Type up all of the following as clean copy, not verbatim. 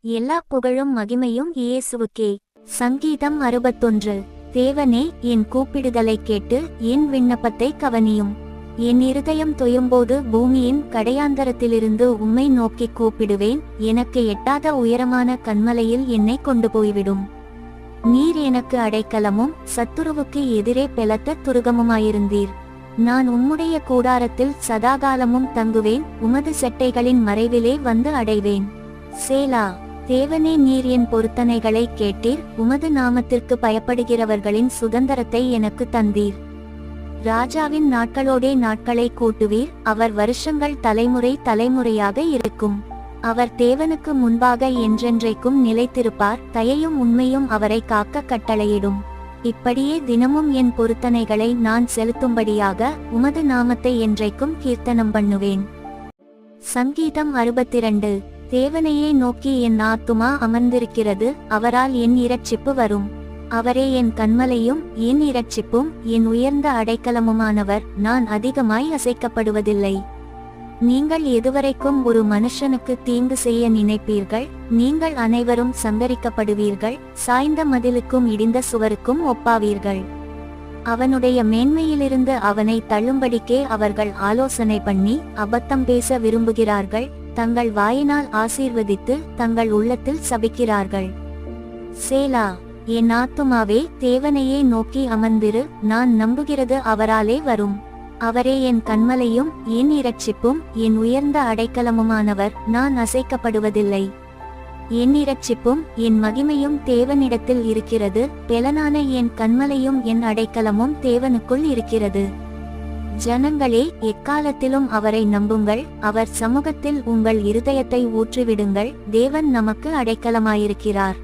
எல்லா புகழும் மகிமையும் இயேசுவுக்கே. சங்கீதம் 61. தேவனே, என் கூப்பிடுதலை கேட்டு என் விண்ணப்பத்தை கவனியும். என் இருதயம் தொயும்போது பூமியின் கடையாந்தரத்திலிருந்து உம்மை நோக்கி கூப்பிடுவேன். எனக்கு எட்டாத உயரமான கன்மலையில் என்னை கொண்டு போய்விடும். நீர் எனக்கு அடைக்கலமும் சத்துருவுக்கு எதிரே பெலத்த துருகமுமாயிருந்தீர். நான் உம்முடைய கூடாரத்தில் சதாகாலமும் தங்குவேன். உமது செட்டைகளின் மறைவிலே வந்து அடைவேன். சேலா. தேவனே, நீர் என் பொருத்தனைகளை கேட்டீர். உமது நாமத்திற்கு பயப்படுகிறவர்களின் சுதந்திரத்தை எனக்கு தந்தீர். ராஜாவின் நாட்களோடே நாட்களை கூட்டுவீர். அவர் வருஷங்கள் தலைமுறை தலைமுறையாக இருக்கும். அவர் தேவனுக்கு முன்பாக என்றென்றைக்கும் நிலைத்திருப்பார். தயையும் உண்மையும் அவரை காக்க கட்டளையிடும். இப்படியே தினமும் என் பொருத்தனைகளை நான் செலுத்தும்படியாக உமது நாமத்தை என்றைக்கும் கீர்த்தனம் பண்ணுவேன். சங்கீதம் 62. தேவனையே நோக்கி என் ஆத்துமா அமர்ந்திருக்கிறது. அவரால் என் இரட்சிப்பு வரும். அவரே என் கன்மலையும் என் இரட்சிப்பும் என் உயர்ந்த அடைக்கலமுமானவர். நான் அதிகமாய் அசைக்கப்படுவதில்லை. நீங்கள் எதுவரைக்கும் ஒரு மனுஷனுக்கு தீங்கு செய்ய நினைப்பீர்கள்? நீங்கள் அனைவரும் சந்தரிக்கப்படுவீர்கள். சாய்ந்த மதிலுக்கும் இடிந்த சுவருக்கும் ஒப்பாவீர்கள். அவனுடைய மேன்மையிலிருந்து அவனை தள்ளும்படிக்கே அவர்கள் ஆலோசனை பண்ணி அபத்தம் பேச விரும்புகிறார்கள். தங்கள் வாயினால் ஆசீர்வதித்து தங்கள் உள்ளத்தில் சபிக்கிறார்கள். சேலா. என் ஆத்துமாவே, தேவனையே நோக்கி அமர்ந்திரு. நான் நம்புகிறது அவராலே வரும். அவரே என் கன்மலையும் என் இரட்சிப்பும் என் உயர்ந்த அடைக்கலமுமானவர். நான் அசைக்கப்படுவதில்லை. என் இரட்சிப்பும் என் மகிமையும் தேவனிடத்தில் இருக்கிறது. பெலனான என் கன்மலையும் என் அடைக்கலமும் தேவனுக்குள் இருக்கிறது. ஜனங்களே, எக்காலத்திலும் அவரை நம்புங்கள். அவர் சமூகத்தில் உங்கள் இருதயத்தை ஊற்றிவிடுங்கள். தேவன் நமக்கு அடைக்கலமாயிருக்கிறார்.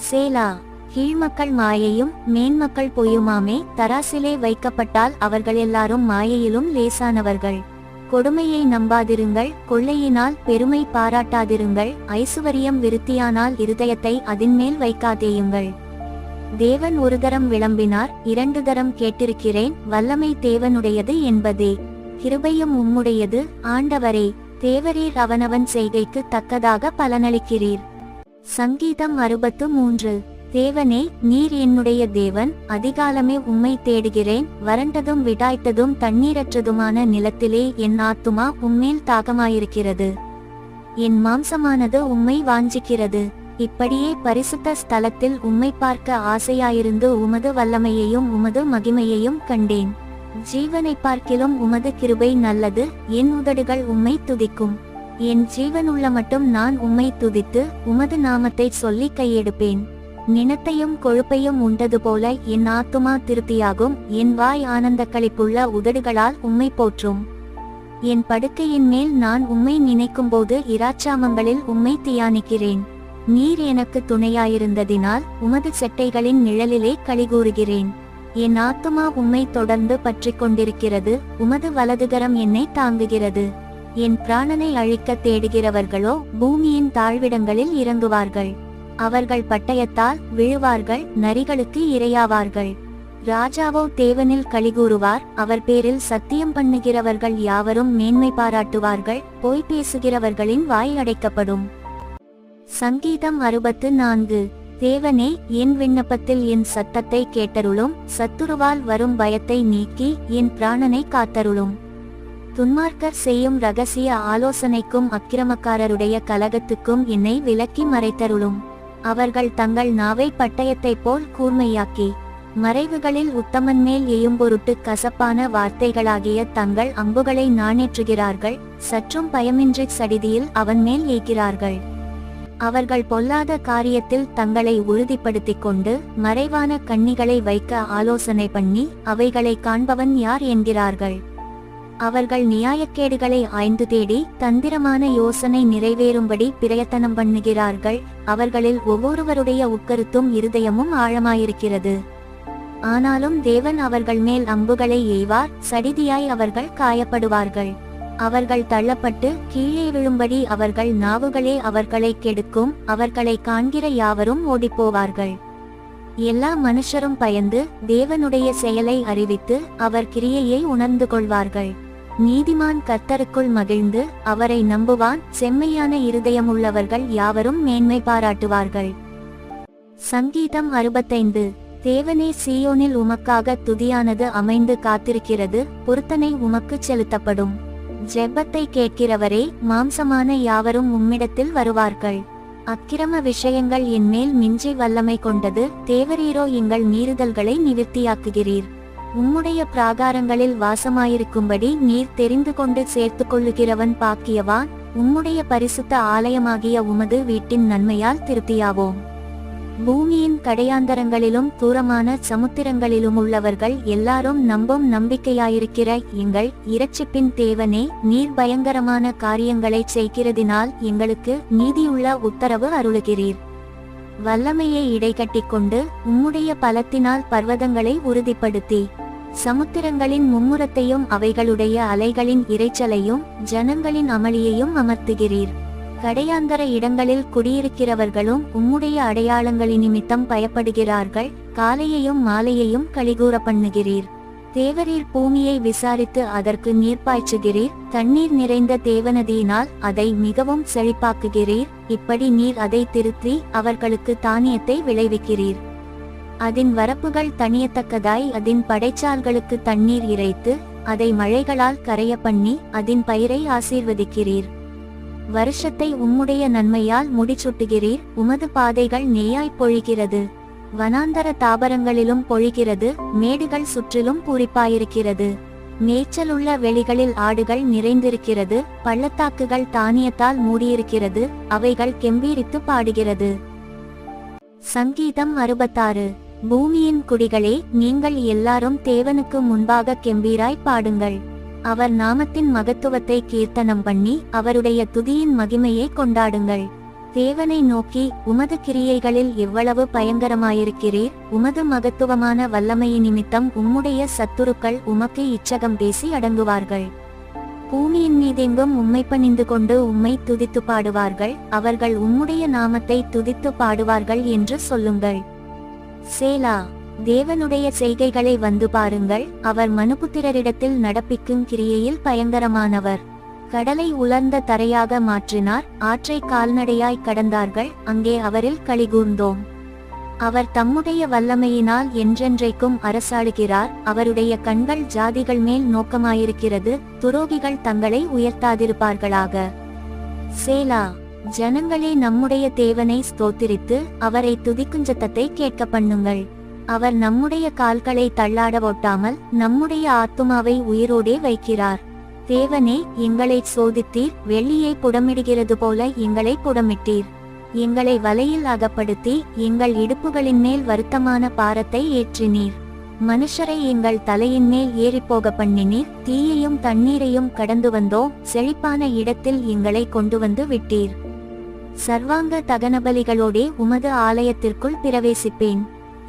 சேலா. கீழ்மக்கள் மாயையும் மேன்மக்கள் பொய்யுமாமே. தராசிலே வைக்கப்பட்டால் அவர்கள் எல்லாரும் மாயையிலும் லேசானவர்கள். கொடுமையை நம்பாதிருங்கள். கொள்ளையினால் பெருமை பாராட்டாதிருங்கள். ஐசுவரியம் விருத்தியானால் இருதயத்தை அதின்மேல் வைக்காதேயுங்கள். தேவன் ஒரு தரம் விளம்பினார், 2 தரம் கேட்டிருக்கிறேன். வல்லமை தேவனுடையது என்பதே. கிருபையும் உம்முடையது, ஆண்டவரே. தேவரீர் அவனவன் செய்கைக்கு தக்கதாக பலனளிக்கிறீர். சங்கீதம் 63. தேவனே, நீர் என்னுடைய தேவன். அதிகாலமே உம்மை தேடுகிறேன். வறண்டதும் விடாய்த்ததும் தண்ணீரற்றதுமான நிலத்திலே என் ஆத்துமா உம்மேல் தாகமாயிருக்கிறது. என் மாம்சமானது உம்மை வாஞ்சிக்கிறது. இப்படியே பரிசுத்த ஸ்தலத்தில் உம்மை பார்க்க ஆசையாயிருந்து உமது வல்லமையையும் உமது மகிமையையும் கண்டேன். ஜீவனை பார்க்கிலும் உமது கிருபை நல்லது. என் உதடுகள் உம்மை துதிக்கும். என் ஜீவனுள்ள மட்டும் நான் உம்மை துதித்து உமது நாமத்தை சொல்லி கையெடுப்பேன். நினத்தையும் கொழுப்பையும் உண்டது போல என் ஆத்துமா திருப்தியாகும். என் வாய் ஆனந்த களிப்புள்ள உதடுகளால் உம்மை போற்றும். என் படுக்கையின் மேல் நான் உம்மை நினைக்கும்போது இராச்சாமங்களில் உம்மை தியானிக்கிறேன். நீர் எனக்கு துணையாயிருந்ததினால் உமது செட்டைகளின் நிழலிலே களிகூறுகிறேன். என் ஆத்துமா உம்மை தொடர்ந்து பற்றி கொண்டிருக்கிறது. உமது வலதுகரம் என்னை தாங்குகிறது. என் பிராணனை அழிக்க தேடுகிறவர்களோ பூமியின் தாழ்விடங்களில் இறங்குவார்கள். அவர்கள் பட்டயத்தால் விழுவார்கள். நரிகளுக்கு இரையாவார்கள். ராஜாவோ தேவனில் களிகூறுவார். அவர் பேரில் சத்தியம் பண்ணுகிறவர்கள் யாவரும் மேன்மை பாராட்டுவார்கள். பொய் பேசுகிறவர்களின் வாய் அடைக்கப்படும். சங்கீதம் 64. தேவனே, என் விண்ணப்பத்தில் என் சத்தத்தை கேட்டருளும். சத்துருவால் வரும் பயத்தை நீக்கி என் பிராணனை காத்தருளும். துன்மார்க்கர் செய்யும் இரகசிய ஆலோசனைக்கும் அக்கிரமக்காரருடைய கலகத்துக்கும் என்னை விலக்கி மறைத்தருளும். அவர்கள் தங்கள் நாவை பட்டயத்தைப் போல் கூர்மையாக்கி மறைவுகளில் உத்தமன் மேல் எயும்பொருட்டு கசப்பான வார்த்தைகளாகிய தங்கள் அம்புகளை நாணேற்றுகிறார்கள். சற்றும் பயமின்றி சடிதியில் அவன் மேல் ஏய்கிறார்கள். அவர்கள் பொல்லாத காரியத்தில் தங்களை உறுதிப்படுத்திக் கொண்டு மறைவான கண்ணிகளை வைக்க ஆலோசனை பண்ணி அவைகளை காண்பவன் யார் என்கிறார்கள். அவர்கள் நியாயக்கேடுகளை ஆய்ந்து தேடி தந்திரமான யோசனை நிறைவேறும்படி பிரயத்தனம் பண்ணுகிறார்கள். அவர்களில் ஒவ்வொருவருடைய உட்கருத்தும் இருதயமும் ஆழமாயிருக்கிறது. ஆனாலும் தேவன் அவர்கள் மேல் அம்புகளை எய்வார். சடிதியாய் அவர்கள் காயப்படுவார்கள். அவர்கள் தள்ளப்பட்டு கீழே விழும்படி அவர்கள் நாவுகளே அவர்களை கெடுக்கும். அவர்களை காண்கிற யாவரும் ஓடிப்போவார்கள். எல்லா மனுஷரும் பயந்து தேவனுடைய செயலை அறிவித்து அவர் கிரியையை உணர்ந்து கொள்வார்கள். நீதிமான் கர்த்தருக்குள் மகிழ்ந்து அவரை நம்புவான். செம்மையான இருதயமுள்ளவர்கள் யாவரும் மேன்மை பாராட்டுவார்கள். சங்கீதம் 65. தேவனே, சீயோனில் உமக்காக துதியானது அமைந்து காத்திருக்கிறது. பொருத்தனை உமக்குச் செலுத்தப்படும். ஜெபத்தை கேட்கிறவரே, மாம்சமான யாவரும் உம்மிடத்தில் வருவார்கள். அக்கிரம விஷயங்கள் என்மேல் மிஞ்சி வல்லமை கொண்டது. தேவரீரோ எங்கள் மீறுதல்களை நிவிர்த்தியாக்குகிறீர். உம்முடைய பிராகாரங்களில் வாசமாயிருக்கும்படி நீர் தெரிந்து கொண்டு சேர்த்து கொள்ளுகிறவன் பாக்கியவான். உம்முடைய பரிசுத்த ஆலயமாகிய உமது வீட்டின் நன்மையால் திருப்தியாவோம். பூமியின் கடையாந்தரங்களிலும் தூரமான சமுத்திரங்களிலும் உள்ளவர்கள் எல்லாரும் நம்பும் நம்பிக்கையாயிருக்கிற எங்கள் இரட்சிப்பின் தேவனே, நீர் பயங்கரமான காரியங்களைச் செய்கிறதினால் எங்களுக்கு நீதியுள்ள உத்தரவு அருளுகிறீர். வல்லமையை இடைகட்டிக் கொண்டு உம்முடைய பலத்தினால் பர்வதங்களை உறுதிப்படுத்தி சமுத்திரங்களின் மும்முரத்தையும் அவைகளுடைய அலைகளின் இரைச்சலையும் ஜனங்களின் அமளியையும் அமர்த்துகிறீர். கடையாந்தர இடங்களில் குடியிருக்கிறவர்களும் உம்முடைய அடையாளங்களின் நிமித்தம் பயப்படுகிறார்கள். காலையையும் மாலையையும் களிகூற பண்ணுகிறீர். தேவரீர் பூமியை விசாரித்து அதற்கு நீர் பாய்ச்சுகிறீர். தண்ணீர் நிறைந்த தேவநதியினால் அதை மிகவும் செழிப்பாக்குகிறீர். இப்படி நீர் அதை திருத்தி அவர்களுக்கு தானியத்தை விளைவிக்கிறீர். அதன் வரப்புகள் தணியத்தக்கதாய் அதன் படைச்சால்களுக்கு தண்ணீர் இறைத்து அதை மழைகளால் கரைய பண்ணி அதன் பயிரை ஆசீர்வதிக்கிறீர். வருஷத்தை உம்முடைய நன்மையால் முடிச்சுட்டுகிறீர். உமது பாதைகள் நெய்யாய் பொழிகிறது. வனாந்தர தாவரங்களிலும் பொழிகிறது. மேடுகள் சுற்றிலும் பூரிப்பாயிருக்கிறது. மேய்ச்சலுள்ள வெளிகளில் ஆடுகள் நிறைந்திருக்கிறது. பள்ளத்தாக்குகள் தானியத்தால் மூடியிருக்கிறது. அவைகள் கெம்பீரித்து பாடுகிறது. சங்கீதம் 66. பூமியின் குடிகளே, நீங்கள் எல்லாரும் தேவனுக்கு முன்பாக கெம்பீராய் பாடுங்கள். அவர் நாமத்தின் மகத்துவத்தை கீர்த்தனம் பண்ணி அவருடைய துதியின் மகிமையை கொண்டாடுங்கள். தேவனை நோக்கி, உமது கிரியைகளில் எவ்வளவு பயங்கரமாயிருக்கிறீர். உமது மகத்துவமான வல்லமையின் நிமித்தம் உம்முடைய சத்துருக்கள் உமக்கு இச்சகம் பேசி அடங்குவார்கள். பூமியின் மீதெங்கும் உம்மை பணிந்து கொண்டு உம்மை துதித்து பாடுவார்கள். அவர்கள் உம்முடைய நாமத்தை துதித்து பாடுவார்கள் என்று சொல்லுங்கள். சேலா. தேவனுடைய செய்கைகளை வந்து பாருங்கள். அவர் மனுபுத்திரரிடத்தில் நடப்பிக்கும் கிரியையில் பயங்கரமானவர். கடலை உலர்ந்த தரையாக மாற்றினார். ஆற்றை கால்நடையாய் கடந்தார்கள். அங்கே அவரில் களிகூர்ந்தோம். அவர் தம்முடைய வல்லமையினால் என்றென்றைக்கும் அரசாளுகிறார். அவருடைய கண்கள் ஜாதிகள் மேல் நோக்கமாயிருக்கிறது. துரோகிகள் தங்களை உயர்த்தாதிருப்பார்களாக. சேலா. ஜனங்களே, நம்முடைய தேவனை ஸ்தோத்திரித்து அவரை துதிக்குஞ்சத்தத்தை கேட்க பண்ணுங்கள். அவர் நம்முடைய கால்களை தள்ளாட ஒட்டாமல் நம்முடைய ஆத்துமாவை உயிரோடே வைக்கிறார். தேவனே, எங்களை சோதித்தீர். வெள்ளியை புடமிடுகிறது போல எங்களை புடமிட்டீர். எங்களை வலையில் அகப்படுத்தி எங்கள் இடுப்புகளின் மேல் வருத்தமான பாரத்தை ஏற்றினீர். மனுஷரை எங்கள் தலையின் மேல் ஏறிப்போக பண்ணினீர். தீயையும் தண்ணீரையும் கடந்து வந்தோம். செழிப்பான இடத்தில் எங்களை கொண்டு வந்து விட்டீர். சர்வாங்க தகனபலிகளோடே உமது ஆலயத்திற்குள் பிரவேசிப்பேன்.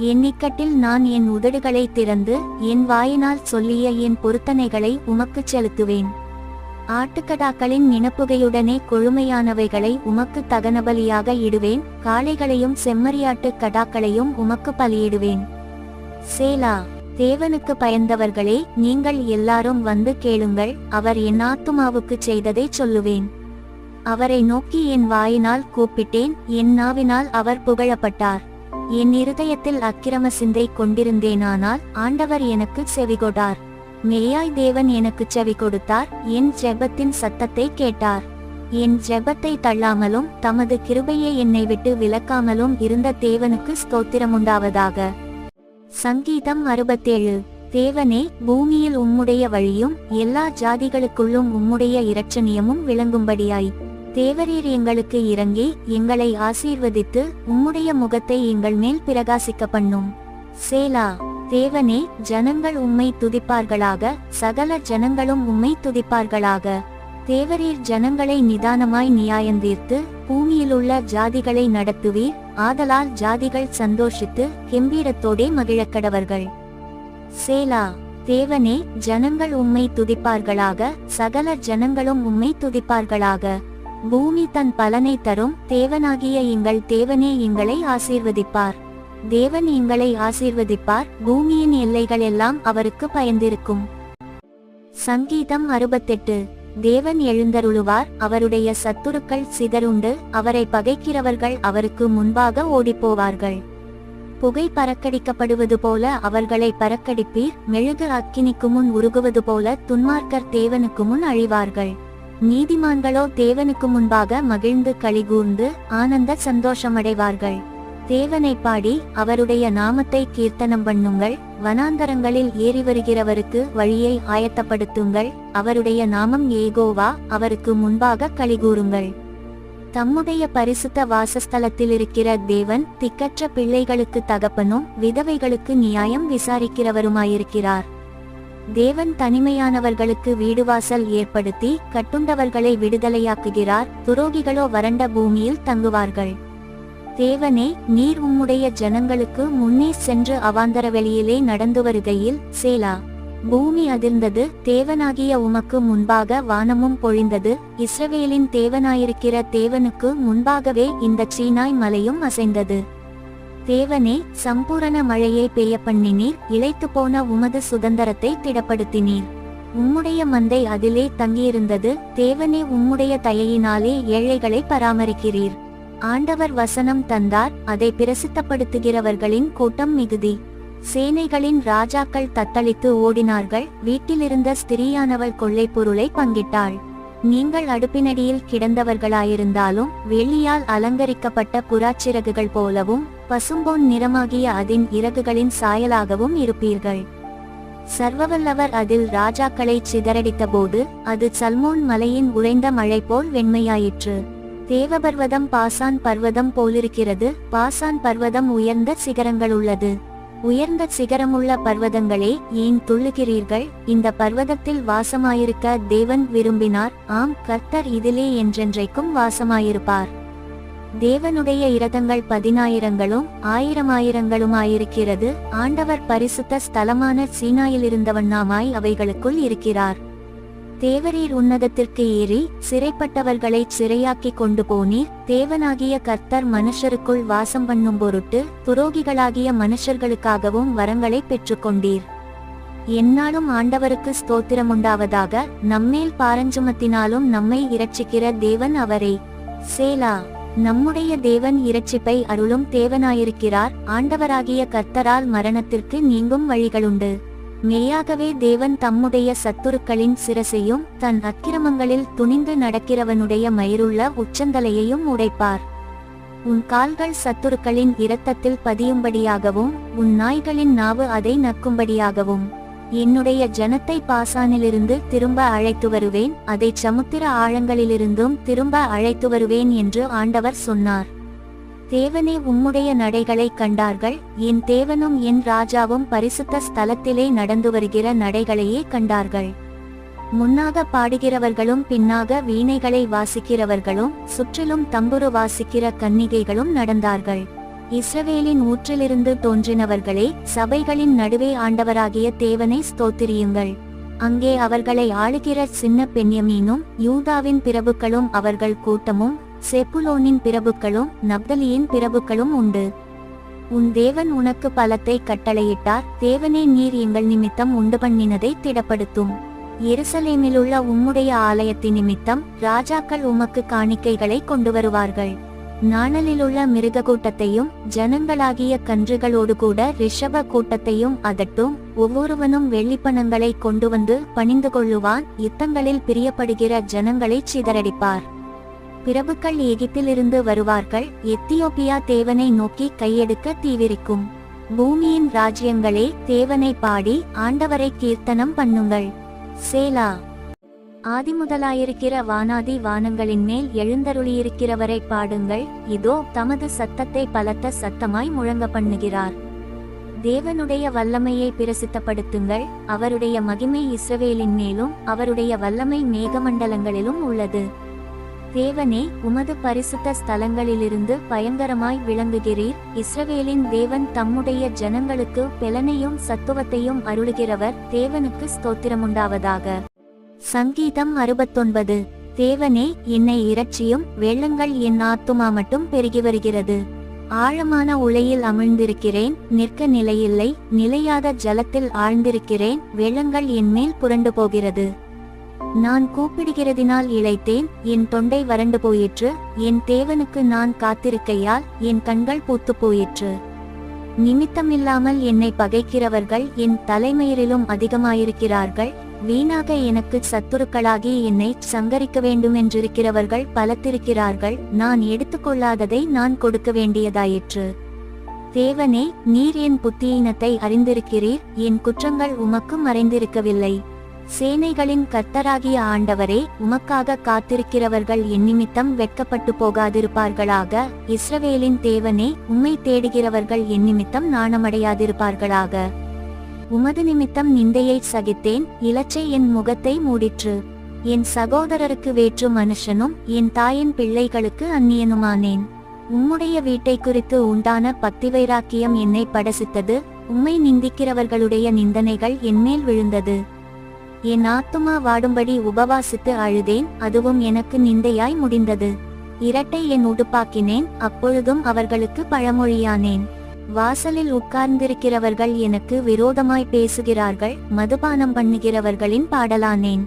என் இக்கட்டில் நான் என் உதடுகளை திறந்து என் வாயினால் சொல்லிய என் பொருத்தனைகளை உமக்குச் செலுத்துவேன். ஆட்டுக்கடாக்களின் நினப்புகையுடனே கொழுமையானவைகளை உமக்கு தகனபலியாக இடுவேன். காளைகளையும் செம்மறியாட்டு கடாக்களையும் உமக்கு பலியிடுவேன். சேலா. தேவனுக்கு பயந்தவர்களே, நீங்கள் எல்லாரும் வந்து கேளுங்கள். அவர் என் ஆத்துமாவுக்கு செய்ததை சொல்லுவேன். அவரை நோக்கி என் வாயினால் கூப்பிட்டேன். என் நாவினால் அவர் புகழப்பட்டார். என் இருதயத்தில் அக்கிரம சிந்தை கொண்டிருந்தேனானால் ஆண்டவர் எனக்கு செவிகொடார். மெய்யாய் தேவன் எனக்கு செவி கொடுத்தார். என் ஜெபத்தின் சத்தத்தை கேட்டார். என் ஜெபத்தை தள்ளாமலும் தமது கிருபையை என்னை விட்டு விலக்காமலும் இருந்த தேவனுக்கு ஸ்தோத்திரமுண்டாவதாக. சங்கீதம் 67. தேவனே, பூமியில் உம்முடைய வழியும் எல்லா ஜாதிகளுக்குள்ளும் உம்முடைய இரட்சணியமும் விளங்கும்படியாய் தேவரீர் எங்களுக்கு இறங்கி எங்களை ஆசீர்வதித்து உம்முடைய முகத்தை எங்கள் மேல் பிரகாசிக்க பண்ணும். சேலா. தேவனே, ஜனங்கள் உம்மை துதிப்பார்களாக. சகல ஜனங்களும் உம்மை துதிப்பார்களாக. தேவரீர் ஜனங்களை நிதானமாய் நியாயந்தீர்த்து பூமியிலுள்ள ஜாதிகளை நடத்துவீர். ஆதலால் ஜாதிகள் சந்தோஷித்து கெம்பீரத்தோடே மகிழக்கடவர்கள். சேலா. தேவனே, ஜனங்கள் உம்மை துதிப்பார்களாக. சகல ஜனங்களும் உம்மை துதிப்பார்களாக. பூமி தன் பலனை தரும். தேவனாகிய எங்கள் தேவனே எங்களை ஆசீர்வதிப்பார். தேவன் எங்களை ஆசீர்வதிப்பார். பூமியின் எல்லைகள் எல்லாம் அவருக்கு பயந்திருக்கும். சங்கீதம் 68. தேவன் எழுந்தருளுவார், அவருடைய சத்துருக்கள் சிதறுண்டு, அவரை பகைக்கிறவர்கள் அவருக்கு முன்பாக ஓடிப்போவார்கள். புகை பறக்கடிக்கப்படுவது போல அவர்களை பறக்கடிப்பீர், மெழுகு அக்கினிக்கு முன் உருகுவது போல துன்மார்க்கர் தேவனுக்கு முன் அழிவார்கள். நீதிமான்களோ தேவனுக்கு முன்பாக மகிழ்ந்து களிகூர்ந்து ஆனந்த சந்தோஷமடைவார்கள். தேவனை பாடி அவருடைய நாமத்தை கீர்த்தனம் பண்ணுங்கள். வனாந்தரங்களில் ஏறி வருகிறவருக்கு வழியை ஆயத்தப்படுத்துங்கள். அவருடைய நாமம் யெகோவா, அவருக்கு முன்பாக களிகூருங்கள். தம்முடைய பரிசுத்த வாசஸ்தலத்தில் இருக்கிற தேவன் திக்கற்ற பிள்ளைகளுக்கு தகப்பனும் விதவைகளுக்கு நியாயம் விசாரிக்கிறவருமாயிருக்கிறார். தேவன் தனிமையானவர்களுக்கு வீடுவாசல் ஏற்படுத்தி கட்டுண்டவர்களை விடுதலையாக்குகிறார். துரோகிகளோ வறண்ட பூமியில் தங்குவார்கள். தேவனே, நீர் உம்முடைய ஜனங்களுக்கு முன்னே சென்று அவாந்தர வெளியிலே நடந்து வருகையில் சேலா. பூமி அதிர்ந்தது, தேவனாகிய உமக்கு முன்பாக வானமும் பொழிந்தது. இஸ்ரவேலின் தேவனாயிருக்கிற தேவனுக்கு முன்பாகவே இந்த சீனாய் மலையும் அசைந்தது. தேவனே, சம்பூரண மழையை பெய்ய பண்ணினீர், இளைத்து போன உமது சுதந்திரத்தை திடப்படுத்தினீர். உம்முடைய மந்தை அதிலே தங்கியிருந்தது. தேவனே, உம்முடைய தயையினாலே ஏழைகளை பராமரிக்கிறீர். ஆண்டவர் வசனம் தந்தார், அதை பிரசித்தப்படுத்துகிறவர்களின் கூட்டம் மிகுதி. சேனைகளின் ராஜாக்கள் தத்தளித்து ஓடினார்கள். வீட்டிலிருந்த ஸ்திரீயானவள் கொள்ளை பொருளை பங்கிட்டாள். நீங்கள் அடுப்பினடியில் கிடந்தவர்களாயிருந்தாலும் வெள்ளியால் அலங்கரிக்கப்பட்ட புறாச்சிறகுகள் போலவும் பசும்பொன் நிறமாகிய அதன் இறகுகளின் சாயலாகவும் இருப்பீர்கள். சர்வவல்லவர் அதில் ராஜாக்களை சிதறடித்தபோது அது சல்மோன் மலையின் உறைந்த மழை போல் வெண்மையாயிற்று. தேவபர்வதம் பாசான் பர்வதம் போலிருக்கிறது. பாசான் பர்வதம் உயர்ந்த சிகரங்களுள்ளது. உயர்ந்த சிகரமுள்ள பர்வதங்களே, ஏன் துள்ளுகிறீர்கள்? இந்த பர்வதத்தில் வாசமாயிருக்க தேவன் விரும்பினார். ஆம், கர்த்தர் இதிலே என்றென்றைக்கும் வாசமாயிருப்பார். தேவனுடைய இரதங்கள் 10,000ங்களும் 1000,000ங்களுமாயிருக்கிறது. ஆண்டவர் பரிசுத்த ஸ்தலமான சீனாயிலிருந்தவண்ணாமாய் அவைகளுக்குள் இருக்கிறார். தேவரீர் உன்னதத்திற்கு ஏறி சிறைப்பட்டவர்களை சிறையாக்கி கொண்டு போனீர். தேவனாகிய கர்த்தர் மனுஷருக்குள் வாசம் பண்ணும் பொருட்டு துரோகிகளாகிய மனுஷர்களுக்காகவும் வரங்களை பெற்றுக்கொண்டீர். எந்நாளும் ஆண்டவருக்கு ஸ்தோத்திரமுண்டாவதாக. நம்மேல் பாரஞ்சுமத்தினாலும் நம்மை இரட்சிக்கிற தேவன் அவரே. சேலா. நம்முடைய தேவன் இரட்சிப்பை அருளும் தேவனாயிருக்கிறார். ஆண்டவராகிய கர்த்தரால் மரணத்திற்கு நீங்கும் வழிகளுண்டு. மெய்யாகவே தேவன் தம்முடைய சத்துருக்களின் சிரசையும் தன் அக்கிரமங்களில் துணிந்து நடக்கிறவனுடைய மயிருள்ள உச்சந்தலையையும் உடைப்பார். உன் கால்கள் சத்துருக்களின் இரத்தத்தில் பதியும்படியாகவும் உன் நாய்களின் நாவு அதை நக்கும்படியாகவும் என்னுடைய ஜனத்தை பாசானிலிருந்து திரும்ப அழைத்து வருவேன், அதை சமுத்திர ஆழங்களிலிருந்தும் திரும்ப அழைத்து வருவேன் என்று ஆண்டவர் சொன்னார். தேவனே, உம்முடைய நடைகளை கண்டார்கள். என் தேவனும் என் ராஜாவும் பரிசுத்த ஸ்தலத்திலே நடந்து வருகிற நடைகளையே கண்டார்கள். முன்னாக பாடுகிறவர்களும் பின்னாக வீணைகளை வாசிக்கிறவர்களும் சுற்றிலும் தம்புரு வாசிக்கிற கன்னிகைகளும் நடந்தார்கள். இஸ்ரவேலின் ஊற்றிலிருந்து தோன்றினவர்களே, சபைகளின் நடுவே ஆண்டவராகிய தேவனை ஸ்தோத்திரியுங்கள். அங்கே அவர்களை ஆளுகிற சின்ன பென்யமீனும் யூதாவின் பிரபுக்களும் அவர்கள் கூட்டமும் செப்புலோனின் பிரபுக்களும் நப்தலியின் பிரபுக்களும் உண்டு. உன் தேவன் உனக்கு பலத்தை கட்டளையிட்டார். தேவனே, நீர் எங்கள் நிமித்தம் உண்டு பண்ணினதை திடப்படுத்தும். எருசலேமிலுள்ள உம்முடைய ஆலயத்தின் நிமித்தம் ராஜாக்கள் உமக்கு காணிக்கைகளை கொண்டு வருவார்கள். நாணலிலுள்ள மிருக கூட்டத்தையும் ஜனங்களாகிய கன்றுகளோடு கூட ரிஷப கூட்டத்தையும் அதட்டும். ஒவ்வொருவனும் வெள்ளிப்பணங்களை கொண்டு வந்து பணிந்து கொள்ளுவான். யுத்தங்களில் பிரியப்படுகிற ஜனங்களை சிதறடிப்பார். பிரபுக்கள் எகிப்திலிருந்து வருவார்கள். எத்தியோப்பியா தேவனை நோக்கி கையெடுக்க தீவிரிக்கும். பூமியின் ராஜ்யங்களே, தேவனை பாடி ஆண்டவரை கீர்த்தனம் பண்ணுங்கள். சேலா. ஆதிமுதலாயிருக்கிற வானாதி வானங்களின் மேல் எழுந்தருளியிருக்கிறவரை பாடுங்கள். இதோ தமது சத்தத்தை பலத்த சத்தமாய் முழங்க பண்ணுகிறார். தேவனுடைய வல்லமையை பிரசித்தப்படுத்துங்கள். அவருடைய மகிமை இஸ்ரவேலின் மேலும் அவருடைய வல்லமை மேகமண்டலங்களிலும் உள்ளது. தேவனே, உமது பரிசுத்த ஸ்தலங்களிலிருந்து பயங்கரமாய் விளங்குகிறீர். இஸ்ரவேலின் தேவன் தம்முடைய ஜனங்களுக்கு பெலனையும் சத்துவத்தையும் அருளுகிறவர். தேவனுக்கு ஸ்தோத்திரமுண்டாவதாக. சங்கீதம் 69. தேவனே, என்னை இரட்சியும், வெள்ளங்கள் என் ஆத்துமா மட்டும் பெருகி வருகிறது. ஆழமான உளையில் அமிழ்ந்திருக்கிறேன், நிற்க நிலையில்லை, நிலையாத ஜலத்தில் ஆழ்ந்திருக்கிறேன், வெள்ளங்கள் என்மேல் புரண்டு போகிறது. நான் கூப்பிடுகிறதினால் இளைத்தேன், என் தொண்டை வறண்டு போயிற்று. என் தேவனுக்கு நான் காத்திருக்கையால் என் கண்கள் பூத்து போயிற்று. நிமித்தமில்லாமல் என்னை பகைக்கிறவர்கள் என் தலைமயிரிலும் அதிகமாயிருக்கிறார்கள். வீணாக எனக்கு சத்துருக்களாகி என்னை சங்கரிக்க வேண்டுமென்றிருக்கிறவர்கள் பலத்திருக்கிறார்கள். நான் எடுத்துக்கொள்ளாததை நான் கொடுக்க வேண்டியதாயிற்று. தேவனே, நீர் என் புத்தியீனத்தை அறிந்திருக்கிறீர், என் குற்றங்கள் உமக்கு மறைந்திருக்கவில்லை. சேனைகளின் கர்த்தராகிய ஆண்டவரே, உமக்காக காத்திருக்கிறவர்கள் என்னிமித்தம் வெட்கப்பட்டு போகாதிருப்பார்களாக. இஸ்ரவேலின் தேவனே, உம்மை தேடுகிறவர்கள் என்னிமித்தம் நாணமடையாதிருப்பார்களாக. உமது நிமித்தம் நிந்தையை சகித்தேன், இலச்சை என் முகத்தை மூடிற்று. என் சகோதரருக்கு வேற்று மனுஷனும் என் தாயின் பிள்ளைகளுக்கு அந்நியனுமானேன். உம்முடைய வீட்டை குறித்து உண்டான பக்திவைராக்கியம் என்னை படசித்தது. உம்மை நிந்திக்கிறவர்களுடைய நிந்தனைகள் என்மேல் விழுந்தது. என் ஆத்துமா வாடும்படி உபவாசித்து அழுதேன், அதுவும் எனக்கு நிந்தையாய் முடிந்தது. இரட்டை என் உடுப்பாக்கினேன், அப்பொழுதும் அவர்களுக்கு பழமொழியானேன். வாசலில் உட்கார்ந்திருக்கிறவர்கள் எனக்கு விரோதமாய் பேசுகிறார்கள், மதுபானம் பண்ணுகிறவர்களின் பாடலானேன்.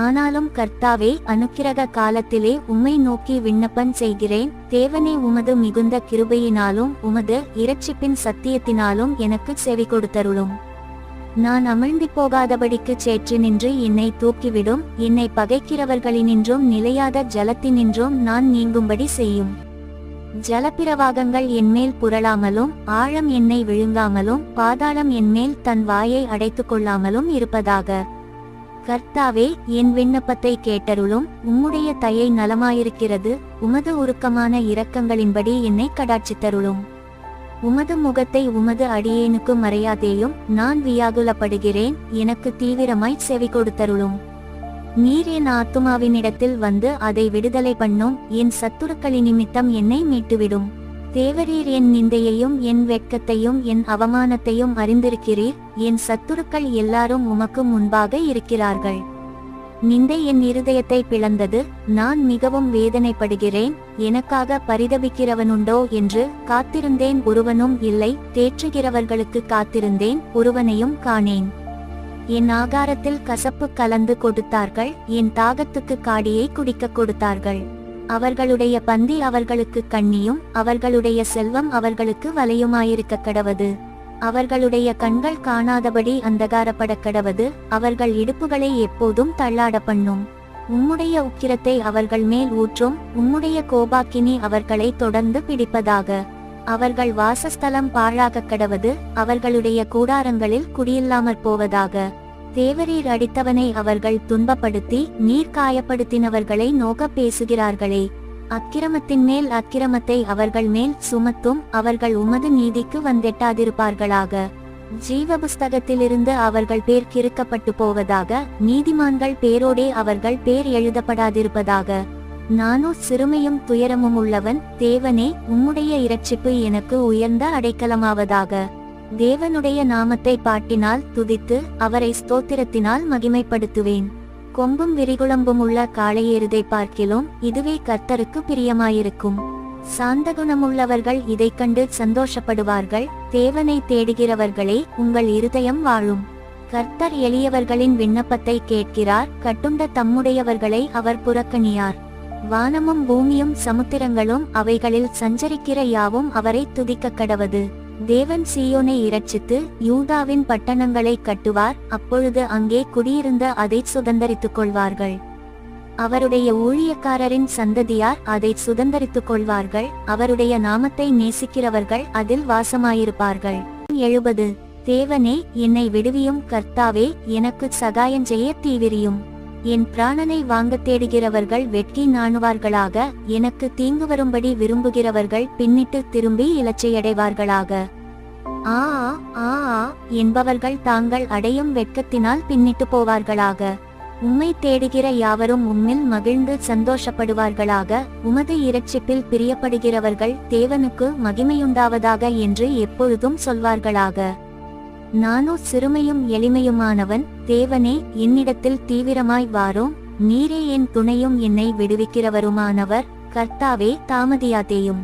ஆனாலும் கர்த்தாவே, அனுக்கிரக காலத்திலே உம்மை நோக்கி விண்ணப்பம் செய்கிறேன். தேவனே, உமது மிகுந்த கிருபையினாலும் உமது இரட்சிப்பின் சத்தியத்தினாலும் எனக்கு செவி கொடுத்தருளும். நான் அமிழ்ந்து போகாதபடிக்கு சேற்றி நின்று என்னை தூக்கிவிடும். என்னை பகைக்கிறவர்களினின்றும் நிலையாத ஜலத்தினின்றும் நான் நீங்கும்படி செய்யும். ஜலப்பிரவாகங்கள் என்மேல் புரளாமலும் ஆழம் என்னை விழுங்காமலும் பாதாளம் என்மேல் தன் வாயை அடைத்து கொள்ளாமலும் இருப்பதாக. கர்த்தாவே, என் விண்ணப்பத்தை கேட்டருளும். உம்முடைய தயை நலமாயிருக்கிறது. உமது உருக்கமான இரக்கங்களின்படி என்னை கடாட்சித்தருளும். உமது முகத்தை உமது அடியேனுக்கு மறையாதேயும். நான் வியாகுலப்படுகிறேன், எனக்கு தீவிரமாய் செவி கொடுத்தருளும். நீர் என் ஆத்துமாவினிடத்தில் வந்து அதை விடுதலை பண்ணும். என் சத்துருக்களின் நிமித்தம் என்னை மீட்டுவிடும். தேவரீர் என் நிந்தையையும் என் வெட்கத்தையும் என் அவமானத்தையும் அறிந்திருக்கிறீர். என் சத்துருக்கள் எல்லாரும் உமக்கு முன்பாக இருக்கிறார்கள். நிந்தை என் இருதயத்தை பிளந்தது. நான் மிகவும் வேதனைப்படுகிறேன். எனக்காக பரிதபிக்கிறவனுண்டோ என்று காத்திருந்தேன், ஒருவனும் இல்லை. தேற்றுகிறவர்களுக்கு காத்திருந்தேன், ஒருவனையும் காணேன். என் ஆகாரத்தில் கசப்பு கலந்து கொடுத்தார்கள், என் தாகத்துக்கு காடியை குடிக்க கொடுத்தார்கள். அவர்களுடைய பந்தி அவர்களுக்கு கண்ணியும் அவர்களுடைய செல்வம் அவர்களுக்கு வலையுமாயிருக்க கடவது. அவர்களுடைய கண்கள் காணாதபடி அந்தகாரப்பட கடவது. அவர்கள் இடுப்புகளை எப்போதும் தள்ளாட பண்ணும். உம்முடைய உக்கிரத்தை அவர்கள் மேல் ஊற்றும். உம்முடைய கோபாக்கினி அவர்களை தொடர்ந்து பிடிப்பதாக. அவர்கள் வாசஸ்தலம் பாழாக கடவது. அவர்களுடைய கூடாரங்களில் குடியில்லாமற் போவதாக. தேவரீர் அடித்தவனை அவர்கள் துன்பப்படுத்தி நீர் காயப்படுத்தினவர்களை நோக்க பேசுகிறார்களே. அக்கிரமத்தின் மேல் அக்கிரமத்தை அவர்கள் மேல் சுமத்தும். அவர்கள் உமது நீதிக்கு வந்தெட்டாதிருப்பார்களாக. ஜீவ புஸ்தகத்திலிருந்து அவர்கள் பேர் கிறுக்கப்பட்டு போவதாக. நீதிமான்கள் பேரோடே அவர்கள் பேர் எழுதப்படாதிருப்பதாக. நானோ சிறுமையும் துயரமும் உள்ளவன். தேவனே, உம்முடைய இரட்சிப்பு எனக்கு உயர்ந்த அடைக்கலமாவதாக. தேவனுடைய நாமத்தை பாட்டினால் துதித்து அவரை ஸ்தோத்திரத்தினால் மகிமைப்படுத்துவேன். கொம்பும் விரிகுளம்பும் உள்ள காளையேறுதை பார்க்கிலும் இதுவே கர்த்தருக்கு பிரியமாயிருக்கும். சாந்தகுணமுள்ளவர்கள் இதை கண்டு சந்தோஷப்படுவார்கள். தேவனை தேடுகிறவர்களே, உங்கள் இருதயம் வாழும். கர்த்தர் எளியவர்களின் விண்ணப்பத்தை கேட்கிறார். கட்டுண்ட தம்முடையவர்களை அவர் புறக்கணியார். வானமும் பூமியும் சமுத்திரங்களும் அவைகளில் சஞ்சரிக்கிற யாவும் அவரை துதிக்க கடவது. தேவன் சீயோனை இரட்சித்து யூதாவின் பட்டணங்களை கட்டுவார். அப்பொழுது அங்கே குடியிருந்த அதை சுதந்தரித்துக் கொள்வார்கள். அவருடைய ஊழியக்காரரின் சந்ததியார் அதை சுதந்தரித்துக் கொள்வார்கள். அவருடைய நாமத்தை நேசிக்கிறவர்கள் அதில் வாசமாயிருப்பார்கள். 70. தேவனே, என்னை விடுவியும். கர்த்தாவே, எனக்கு சகாயம் செய்ய தீவிரியும். என் பிராணனை வாங்க தேடுகிறவர்கள் வெட்கி நாணுவார்களாக. எனக்கு தீங்கு வரும்படி விரும்புகிறவர்கள் பின்னிட்டு திரும்பி இலச்சையடைவார்களாக. ஆ ஆ ஆ என்பவர்கள் தாங்கள் அடையும் வெட்கத்தினால் பின்னிட்டு போவார்களாக. உம்மை தேடுகிற யாவரும் உம்மில் மகிழ்ந்து சந்தோஷப்படுவார்களாக. உமது இரட்சிப்பில் பிரியப்படுகிறவர்கள் தேவனுக்கு மகிமையுண்டாவதாக என்று எப்பொழுதும் சொல்வார்களாக. நானோ சிறுமையும் எளிமையுமானவன். தேவனே, என்னிடத்தில் தீவிரமாய் வாரும். நீரே என் துணையும் என்னை விடுவிக்கிறவருமானவர். கர்த்தாவே, தாமதியாதேயும்.